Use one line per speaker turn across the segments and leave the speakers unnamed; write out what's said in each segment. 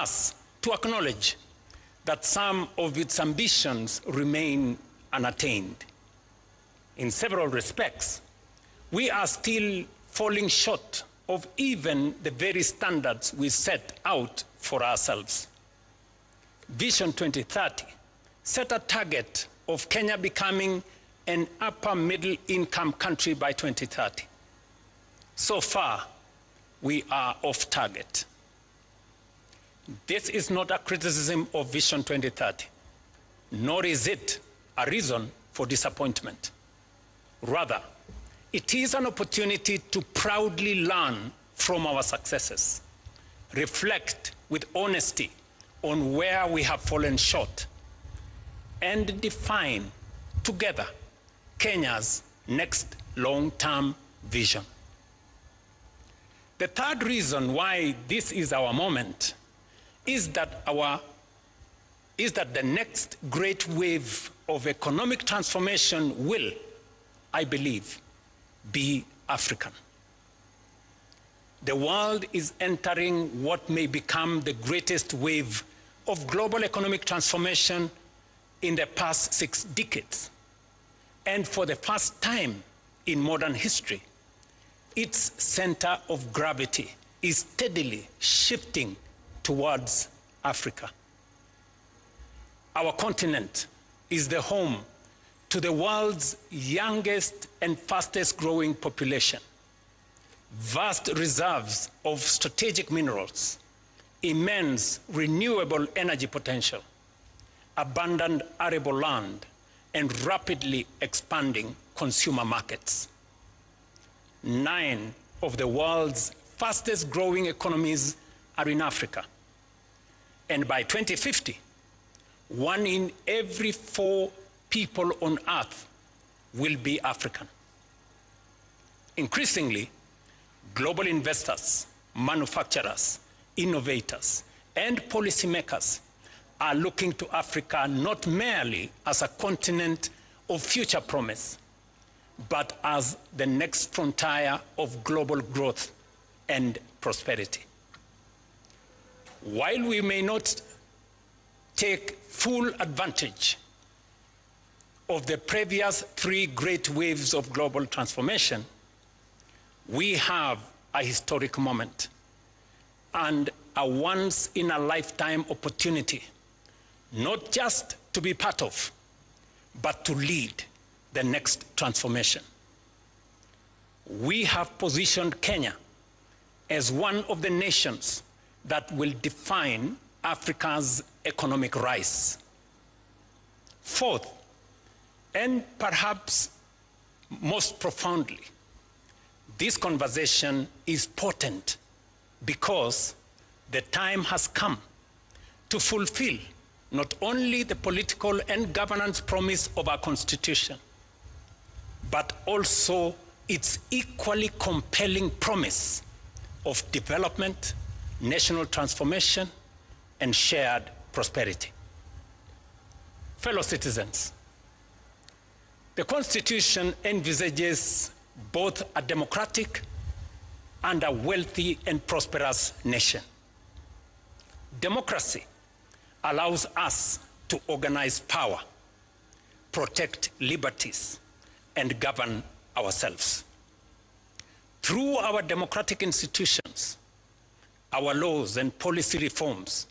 us to acknowledge that some of its ambitions remain unattained. In several respects, we are still falling short of even the very standards we set out for ourselves. Vision 2030 set a target of Kenya becoming an upper middle income country by 2030. So far, we are off target. This is not a criticism of Vision 2030, nor is it a reason for disappointment. Rather, it is an opportunity to proudly learn from our successes, reflect with honesty on where we have fallen short, and define together Kenya's next long-term vision. The third reason why this is our moment is that the next great wave of economic transformation will, I believe, be African. The world is entering what may become the greatest wave of global economic transformation in the past 6 decades. And for the first time in modern history, its center of gravity is steadily shifting towards Africa. Our continent is the home to the world's youngest and fastest growing population, vast reserves of strategic minerals, immense renewable energy potential, abundant arable land, and rapidly expanding consumer markets. 9 of the world's fastest growing economies are in Africa. And by 2050, 1 in every 4 people on Earth will be African. Increasingly, global investors, manufacturers, innovators, and policymakers are looking to Africa not merely as a continent of future promise, but as the next frontier of global growth and prosperity. While we may not take full advantage of the previous 3 great waves of global transformation, we have a historic moment and a once-in-a-lifetime opportunity, not just to be part of, but to lead the next transformation. We have positioned Kenya as one of the nations that will define Africa's economic rise. Fourth, and perhaps most profoundly, this conversation is potent because the time has come to fulfill not only the political and governance promise of our Constitution, but also its equally compelling promise of development, national transformation, and shared prosperity. Fellow citizens, the Constitution envisages both a democratic and a wealthy and prosperous nation. Democracy allows us to organize power, protect liberties, and govern ourselves. Through our democratic institutions, our laws and policy reforms,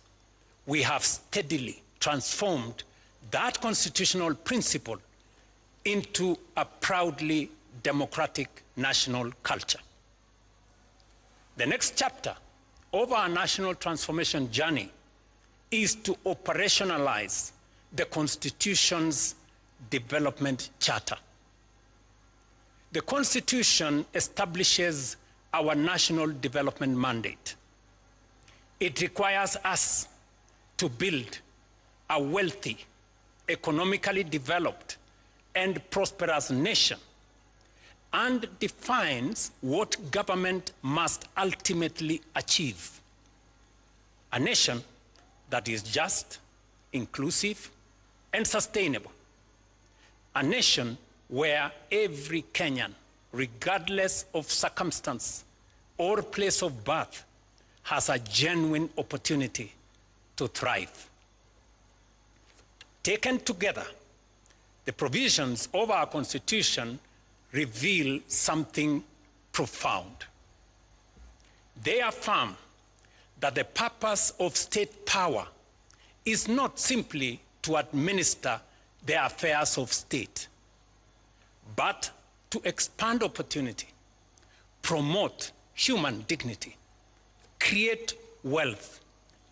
we have steadily transformed that constitutional principle into a proudly democratic national culture. The next chapter of our national transformation journey is to operationalize the Constitution's development charter. The Constitution establishes our national development mandate. It requires us to build a wealthy, economically developed, and prosperous nation, and defines what government must ultimately achieve. A nation that is just, inclusive, and sustainable. A nation where every Kenyan, regardless of circumstance or place of birth, has a genuine opportunity to thrive. Taken together, the provisions of our Constitution reveal something profound. They affirm that the purpose of state power is not simply to administer the affairs of state, but to expand opportunity, promote human dignity, create wealth,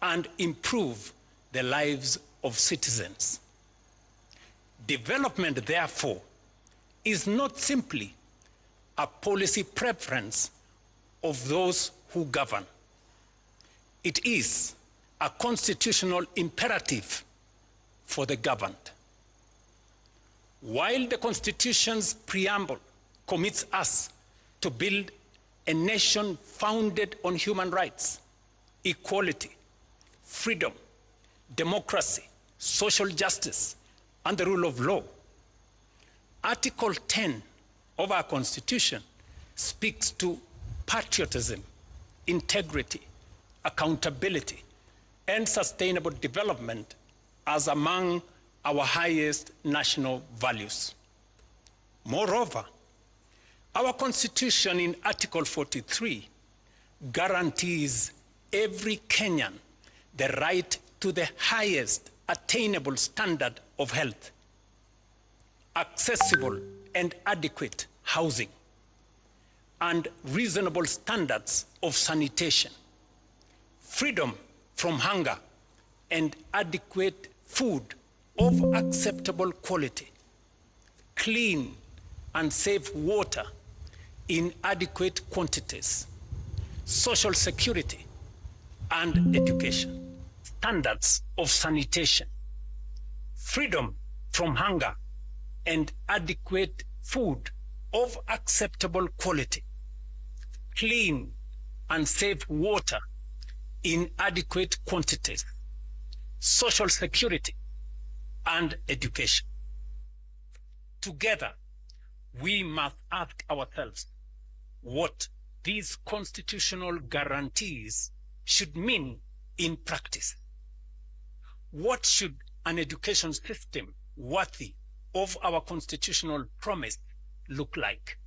and improve the lives of citizens. Development, therefore, is not simply a policy preference of those who govern. It is a constitutional imperative for the governed. While the Constitution's preamble commits us to build a nation founded on human rights, equality, freedom, democracy, social justice, and the rule of law, Article 10 of our Constitution speaks to patriotism, integrity, accountability, and sustainable development as among our highest national values. Moreover, our Constitution in Article 43 guarantees every Kenyan the right to the highest attainable standard of health, accessible and adequate housing, and reasonable standards of sanitation, freedom from hunger, and adequate food of acceptable quality, clean and safe water in adequate quantities, social security, and education, standards of sanitation, freedom from hunger, and adequate food of acceptable quality, clean and safe water in adequate quantities, social security, and education. Together, we must ask ourselves what these constitutional guarantees should mean in practice. What should an education system worthy of our constitutional promise look like?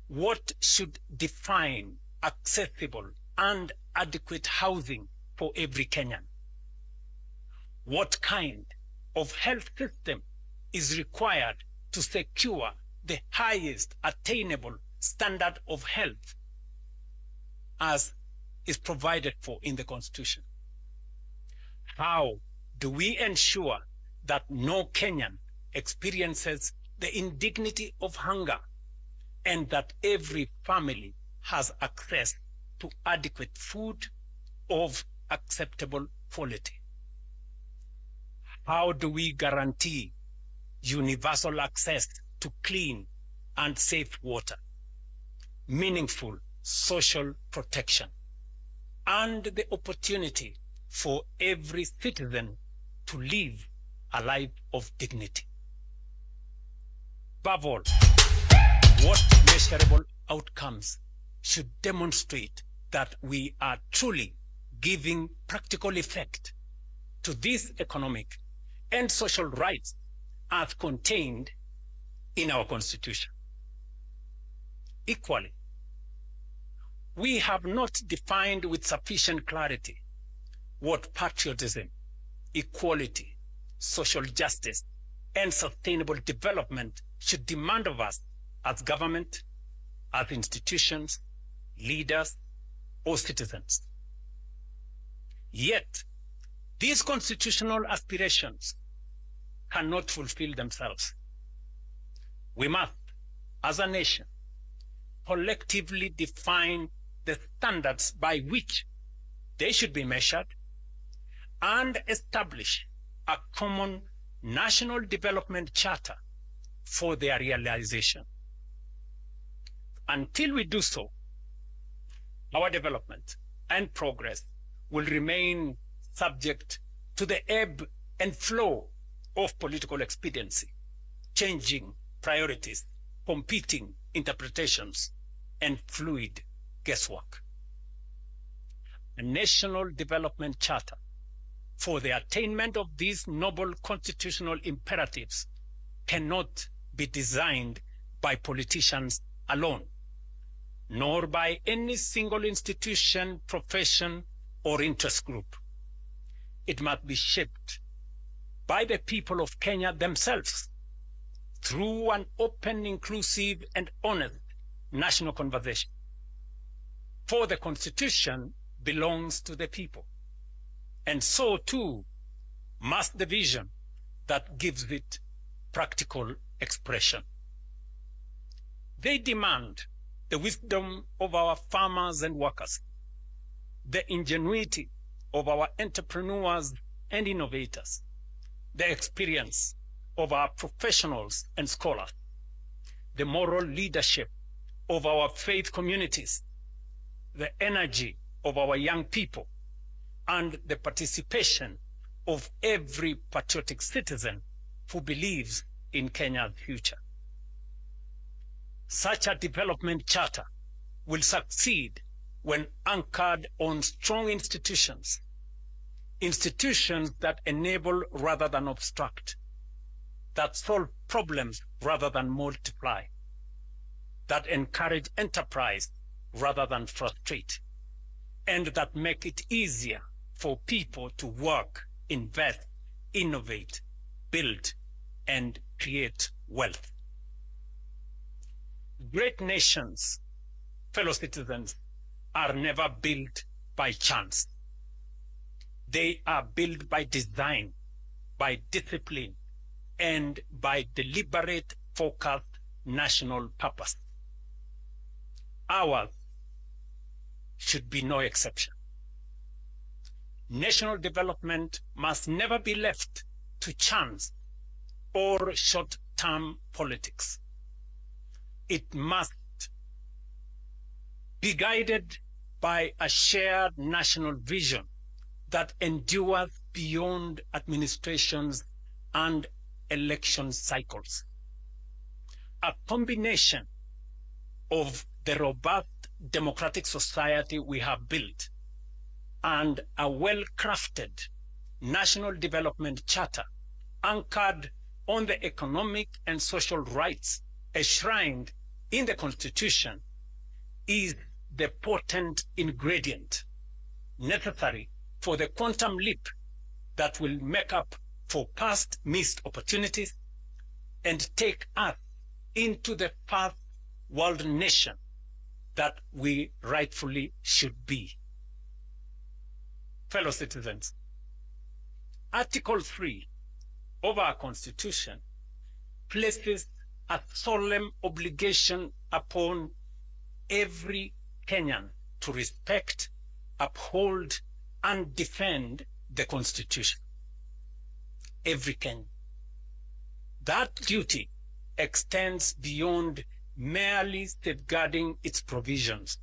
What should define accessible and adequate housing for every Kenyan? What kind of health system is required to secure the highest attainable standard of health as is provided for in the Constitution? How do we ensure that no Kenyan experiences the indignity of hunger and that every family has access to adequate food of acceptable quality? How do we guarantee universal access to clean and safe water, meaningful social protection, and the opportunity for every citizen to live a life of dignity? Above all, what measurable outcomes should demonstrate that we are truly giving practical effect to these economic and social rights as contained in our Constitution? Equally, we have not defined with sufficient clarity what patriotism, equality, social justice, and sustainable development should demand of us as government, as institutions, leaders, or citizens. Yet, these constitutional aspirations cannot fulfill themselves. We must, as a nation, collectively define the standards by which they should be measured and establish a common national development charter for their realization. Until we do so, our development and progress will remain subject to the ebb and flow of political expediency, changing priorities, competing interpretations, and fluid guesswork. A national development charter for the attainment of these noble constitutional imperatives cannot be designed by politicians alone, nor by any single institution, profession, or interest group. It must be shaped by the people of Kenya themselves through an open, inclusive, and honest national conversation. For the Constitution belongs to the people, and so too must the vision that gives it practical expression. They demand the wisdom of our farmers and workers, the ingenuity of our entrepreneurs and innovators, the experience of our professionals and scholars, the moral leadership of our faith communities, the energy of our young people, and the participation of every patriotic citizen who believes in Kenya's future. Such a development charter will succeed when anchored on strong institutions, institutions that enable rather than obstruct, that solve problems rather than multiply, that encourage enterprise rather than frustrate, and that make it easier for people to work, invest, innovate, build, and create wealth. Great nations, fellow citizens, are never built by chance. They are built by design, by discipline, and by deliberate, focused national purpose. Ours should be no exception. National development must never be left to chance or short-term politics. It must be guided by a shared national vision that endures beyond administrations and election cycles. A combination of the robust democratic society we have built and a well-crafted national development charter anchored on the economic and social rights enshrined in the Constitution is the potent ingredient necessary for the quantum leap that will make up for past missed opportunities and take us into the first world nation that we rightfully should be. Fellow citizens, Article 3 of our Constitution places a solemn obligation upon every Kenyan to respect, uphold, and defend the Constitution. Every Kenyan. That duty extends beyond merely safeguarding its provisions.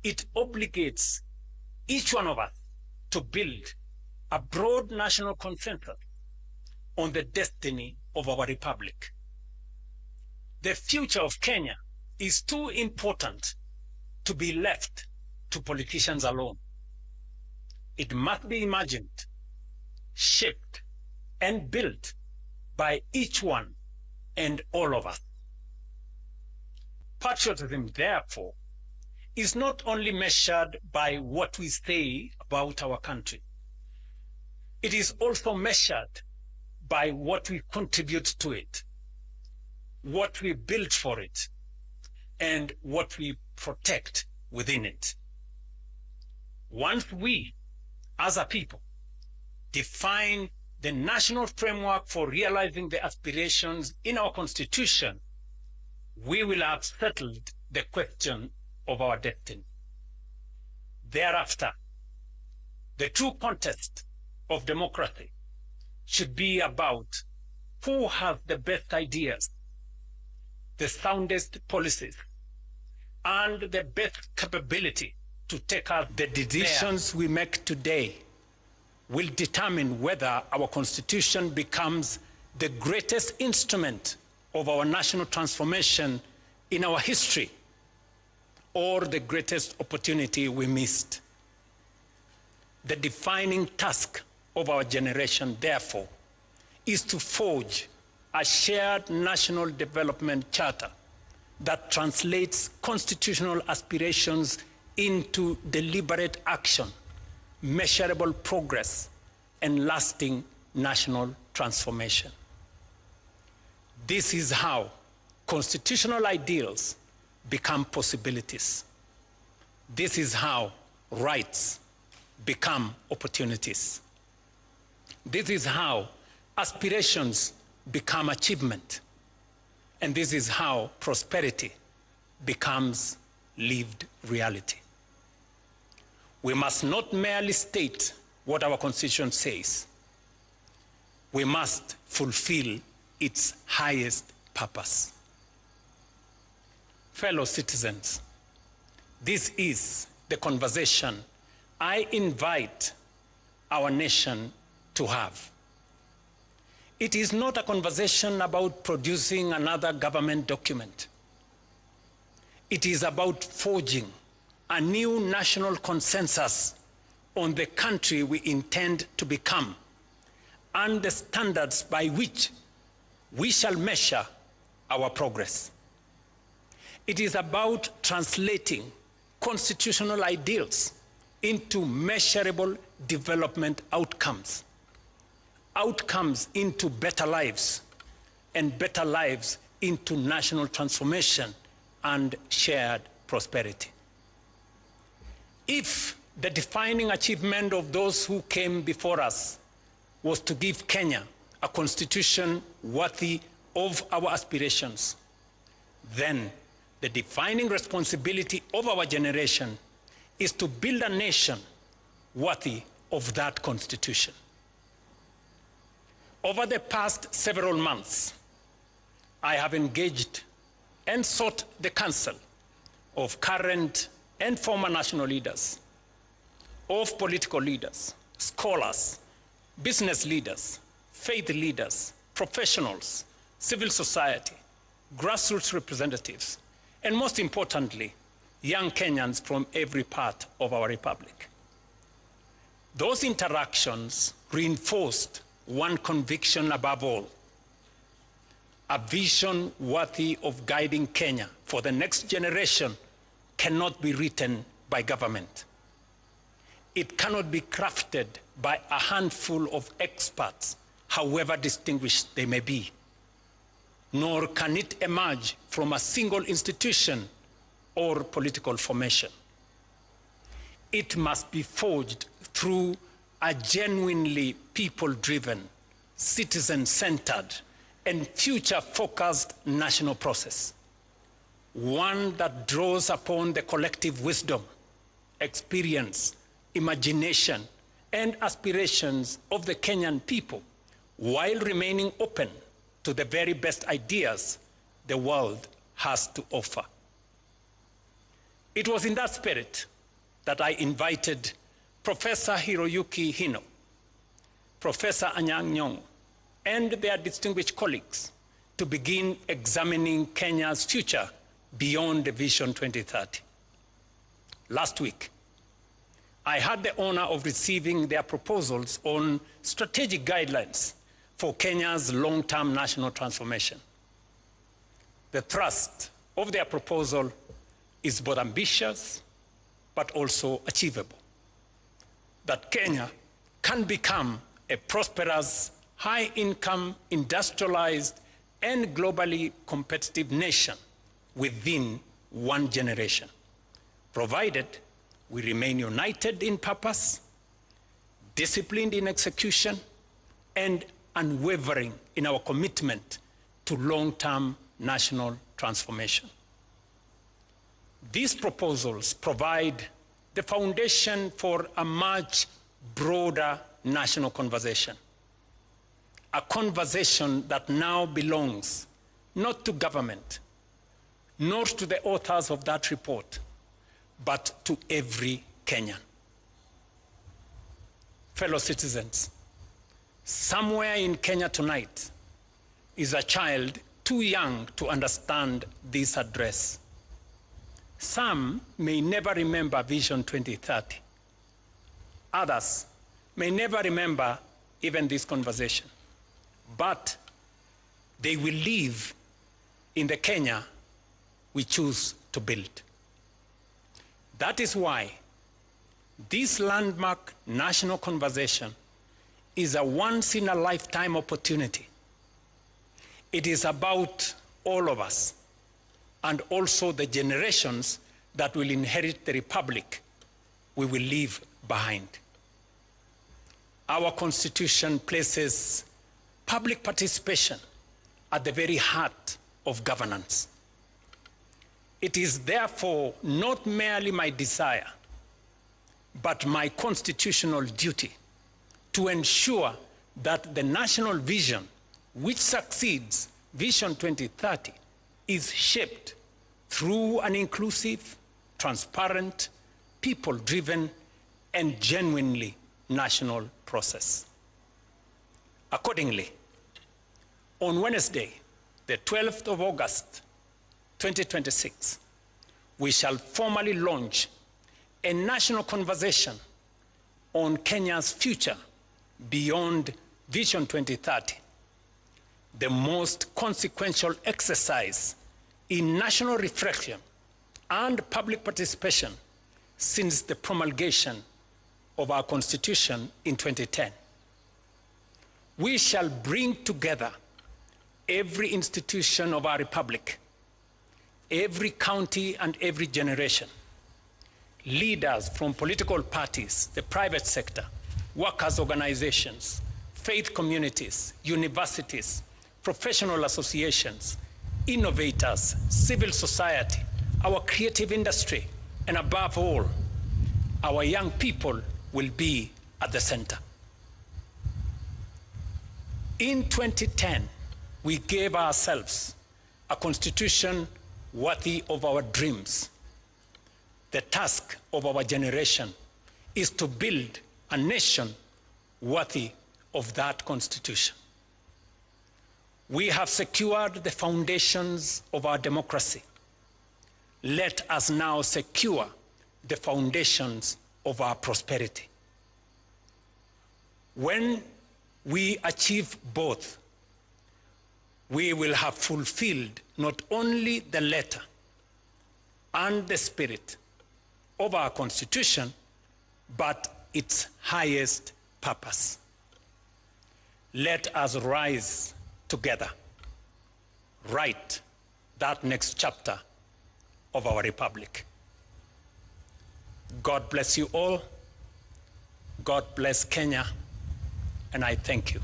It obligates each one of us to build a broad national consensus on the destiny of our republic. The future of Kenya is too important to be left to politicians alone. It must be imagined, shaped, and built by each one and all of us. Patriotism, therefore, is not only measured by what we say about our country. It is also measured by what we contribute to it, what we build for it, and what we protect within it. Once we, as a people, define the national framework for realizing the aspirations in our Constitution, we will have settled the question of our destiny. Thereafter, the true contest of democracy should be about who has the best ideas, the soundest policies, and the best capability to take us there. The decisions we make today will determine whether our Constitution becomes the greatest instrument of our national transformation in our history, or the greatest opportunity we missed. The defining task of our generation, therefore, is to forge a shared national development charter that translates constitutional aspirations into deliberate action, measurable progress, and lasting national transformation. This is how constitutional ideals become possibilities. This is how rights become opportunities. This is how aspirations become achievement. And this is how prosperity becomes lived reality. We must not merely state what our Constitution says. We must fulfill its highest purpose. Fellow citizens, this is the conversation I invite our nation to have. It is not a conversation about producing another government document. It is about forging a new national consensus on the country we intend to become and the standards by which we shall measure our progress. It is about translating constitutional ideals into measurable development outcomes, outcomes into better lives, and better lives into national transformation and shared prosperity. If the defining achievement of those who came before us was to give Kenya a constitution worthy of our aspirations, then the defining responsibility of our generation is to build a nation worthy of that constitution. Over the past several months, I have engaged and sought the counsel of current and former national leaders, of political leaders, scholars, business leaders, faith leaders, professionals, civil society, grassroots representatives, and most importantly, young Kenyans from every part of our republic. Those interactions reinforced one conviction above all: a vision worthy of guiding Kenya for the next generation cannot be written by government. It cannot be crafted by a handful of experts, however distinguished they may be. Nor can it emerge from a single institution or political formation. It must be forged through a genuinely people-driven, citizen-centered, and future-focused national process. One that draws upon the collective wisdom, experience, imagination, and aspirations of the Kenyan people, while remaining open to the very best ideas the world has to offer. It was in that spirit that I invited Professor Hiroyuki Hino, Professor Anyang' Nyong'o, and their distinguished colleagues to begin examining Kenya's future beyond the Vision 2030. Last week, I had the honor of receiving their proposals on strategic guidelines for Kenya's long-term national transformation. The thrust of their proposal is both ambitious but also achievable. That Kenya can become a prosperous, high-income, industrialized, and globally competitive nation within one generation, provided we remain united in purpose, disciplined in execution, and unwavering in our commitment to long-term national transformation. These proposals provide the foundation for a much broader national conversation, a conversation that now belongs not to government, nor to the authors of that report, but to every Kenyan. Fellow citizens, somewhere in Kenya tonight is a child too young to understand this address. Some may never remember Vision 2030. Others may never remember even this conversation, but they will live in the Kenya we choose to build. That is why this landmark national conversation is a once-in-a-lifetime opportunity. It is about all of us and also the generations that will inherit the republic we will leave behind. Our Constitution places public participation at the very heart of governance. It is therefore not merely my desire, but my constitutional duty to ensure that the national vision, which succeeds Vision 2030, is shaped through an inclusive, transparent, people-driven, and genuinely national process. Accordingly, on Wednesday, the 12th of August, 2026, we shall formally launch a national conversation on Kenya's future beyond Vision 2030, the most consequential exercise in national reflection and public participation since the promulgation of our Constitution in 2010. We shall bring together every institution of our republic, every county and every generation, leaders from political parties, the private sector, workers' organizations, faith communities, universities, professional associations, innovators, civil society, our creative industry, and above all, our young people will be at the center. In 2010, we gave ourselves a constitution worthy of our dreams. The task of our generation is to build a nation worthy of that constitution. We have secured the foundations of our democracy. Let us now secure the foundations of our prosperity. When we achieve both, we will have fulfilled not only the letter and the spirit of our Constitution, but its highest purpose. Let us rise together, write that next chapter of our republic. God bless you all. God bless Kenya, and I thank you.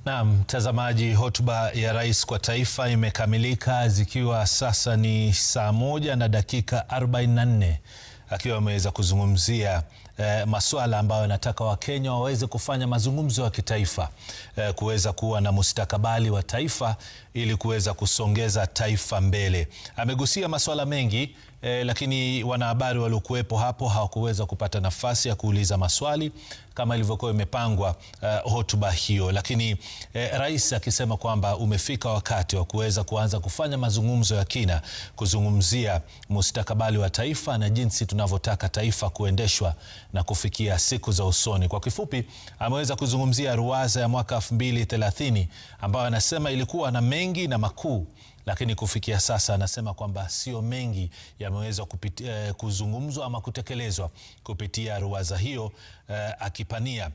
Na mtazamaji, hotuba ya rais kwa taifa imekamilika zikiwa sasa ni saa 1:44, akiwa ameweza kuzungumzia masuala ambayo anataka Wakenya waweze kufanya mazungumzo ya kitaifa, kuweza kuwa na mustakabali wa taifa ili kuweza kusongeza taifa mbele. Amegusia masuala mengi, lakini wanahabari waliokuwepo hapo hawakuweza kupata nafasi ya kuuliza maswali kama ilivyokuwa imepangwa hotuba hiyo, lakini rais akisema kwamba umefika wakati wa kuweza kuanza kufanya mazungumzo ya kina, kuzungumzia mustakabali wa taifa na jinsi tunavyotaka taifa kuendeshwa na kufikia siku za usoni. Kwa kifupi, ameweza kuzungumzia ruwaza ya mwaka 2030 ambayo anasema ilikuwa na mengi na makuu, lakini kufikia sasa anasema kwamba sio mengi yameweza kuzungumzwa ama kutekelezwa kupitia ruwaza hiyo, akipania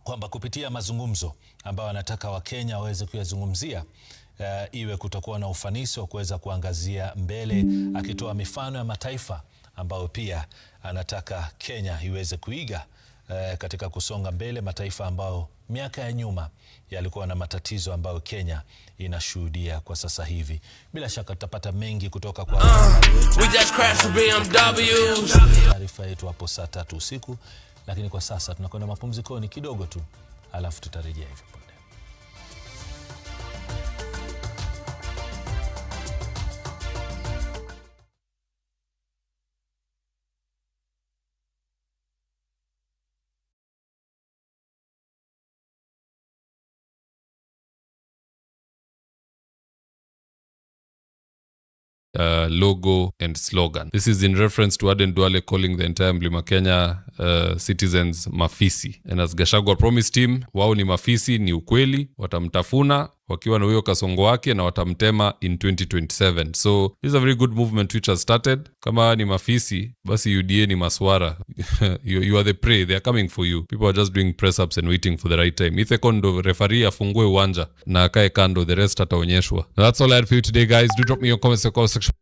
kwamba kupitia mazungumzo ambayo anataka Wakenya waweze kuyazungumzia, iwe kutakuwa na ufanisi wa kuweza kuangazia mbele, akitoa mifano ya mataifa ambayo pia anataka Kenya iweze kuiga katika kusonga mbele, mataifa ambayo miaka ya nyuma yalikuwa na matatizo ambayo Kenya inashuhudia kwa sasa hivi. Bila shaka tutapata mengi kutoka kwa taarifa yetu hapo saa 3 usiku, lakini kwa sasa tunakwenda mapumzikoni kidogo tu, alafu tutarejea hivyo.
logo and slogan. This is in reference to Aden Duale calling the entire Mlima Kenya citizens mafisi. And as Gachagua promised him, wao ni mafisi, ni ukweli, watamtafuna wakiwa na huyo kasongo wake na watamtema in 2027. So this is a very good movement which has started. Kama ni mafisi, basi UDA ni maswara. you are the prey, they are coming for you. People are just doing press ups and waiting for the right time. Itheko ndo referee afungue uwanja na akae kando, the rest ataonyeshwa. That's all I had for you today, guys. Do drop me your comments in the comment section.